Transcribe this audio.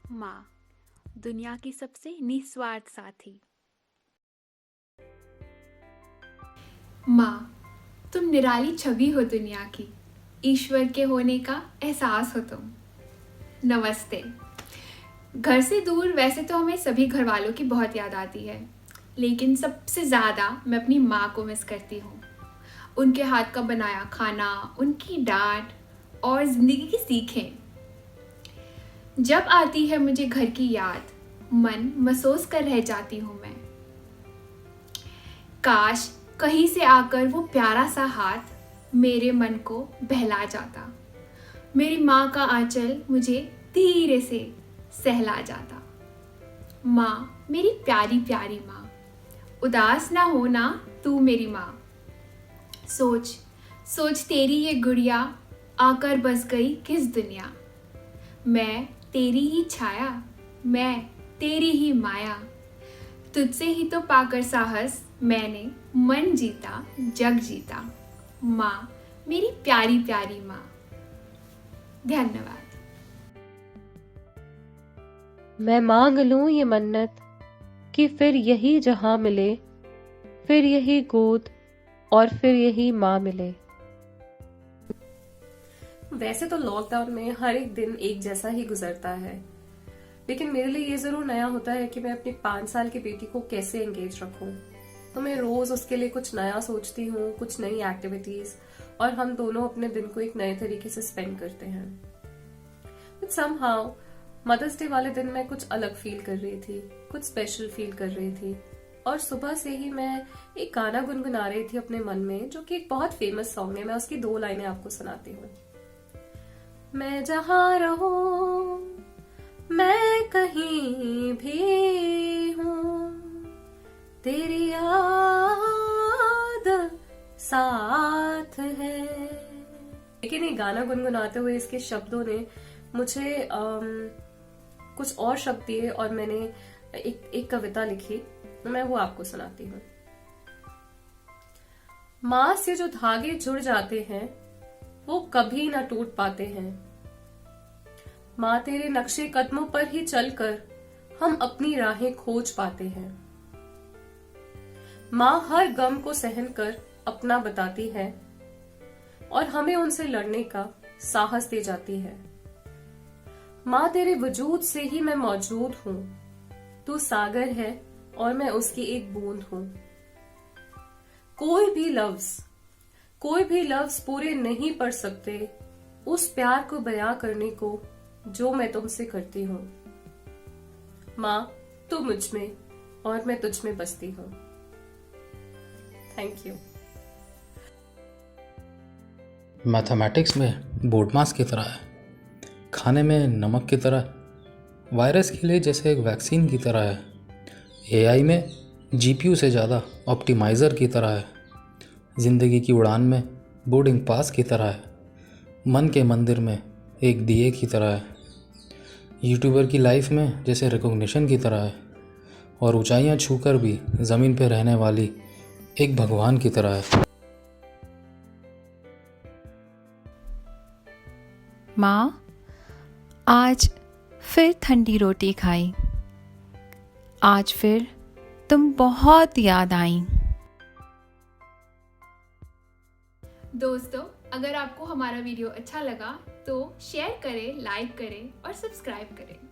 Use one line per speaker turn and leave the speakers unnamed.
माँ, दुनिया की सबसे निस्वार्थ साथी।
माँ, तुम निराली छवि हो दुनिया की, ईश्वर के होने का एहसास हो तुम। नमस्ते। घर से दूर वैसे तो हमें सभी घर वालों की बहुत याद आती है, लेकिन सबसे ज़्यादा मैं अपनी माँ को मिस करती हूँ। उनके हाथ का बनाया खाना, उनकी डांट और ज़िंदगी की सीखें। जब आती है मुझे घर की याद, मन महसूस कर रह जाती हूँ मैं। काश कहीं से आकर वो प्यारा सा हाथ मेरे मन को बहला जाता, मेरी माँ का आंचल मुझे धीरे से सहला जाता। माँ, मेरी प्यारी प्यारी माँ, उदास ना होना तू मेरी माँ। सोच सोच तेरी ये गुड़िया आकर बस गई किस दुनिया। मैं तेरी ही छाया, मैं तेरी ही माया, तुझसे ही तो पाकर साहस मैंने मन जीता जग जीता। माँ, मेरी प्यारी प्यारी माँ। धन्यवाद।
मैं मांग लूं ये मन्नत कि फिर यही जहां मिले, फिर यही गोद और फिर यही माँ मिले।
वैसे तो लॉकडाउन में हर एक दिन एक जैसा ही गुजरता है, लेकिन मेरे लिए ये जरूर नया होता है कि मैं अपनी 5 साल की बेटी को कैसे एंगेज रखूं। तो मैं रोज उसके लिए कुछ नया सोचती हूँ, कुछ नई एक्टिविटीज, और हम दोनों अपने दिन को एक नए तरीके से स्पेंड करते हैं। बट समहाउ मदर्स डे वाले दिन मैं कुछ अलग फील कर रही थी, कुछ स्पेशल फील कर रही थी, और सुबह से ही मैं एक गाना गुनगुना रही थी अपने मन में, जो कि एक बहुत फेमस सॉन्ग है। मैं उसकी 2 लाइनें आपको सुनाती हूँ। मैं जहां रहूं, मैं कहीं भी हूँ, तेरी याद साथ है। लेकिन ये गाना गुनगुनाते हुए इसके शब्दों ने मुझे कुछ और शब्द दिए, और मैंने एक कविता लिखी। मैं वो आपको सुनाती हूँ। माँ से जो धागे जुड़ जाते हैं वो कभी ना टूट पाते हैं। माँ, तेरे नक्शे कदमों पर ही चलकर हम अपनी राहें खोज पाते हैं। माँ हर गम को सहन कर अपना बताती है, और हमें उनसे लड़ने का साहस दे जाती है। माँ, तेरे वजूद से ही मैं मौजूद हूँ। तू सागर है और मैं उसकी एक बूंद हूँ। कोई भी लफ्ज पूरे नहीं पढ़ सकते उस प्यार को बयां करने को जो मैं तुमसे करती हूँ। माँ, तू मुझ में और मैं तुझ में बसती हूँ। Thank you.
मैथमेटिक्स में बोर्ड मास की तरह है, खाने में नमक की तरह, वायरस के लिए जैसे एक वैक्सीन की तरह है, एआई में जीपीयू से ज़्यादा ऑप्टिमाइज़र की तरह है, ज़िंदगी की उड़ान में बोर्डिंग पास की तरह है, मन के मंदिर में एक दिए की तरह है, यूट्यूबर की लाइफ में जैसे रिकॉग्निशन की तरह है, और ऊंचाइयां छूकर भी ज़मीन पर रहने वाली एक भगवान की तरह है।
माँ, आज फिर ठंडी रोटी खाई, आज फिर तुम बहुत याद आई।
दोस्तों, अगर आपको हमारा वीडियो अच्छा लगा तो शेयर करें, लाइक करें और सब्सक्राइब करें।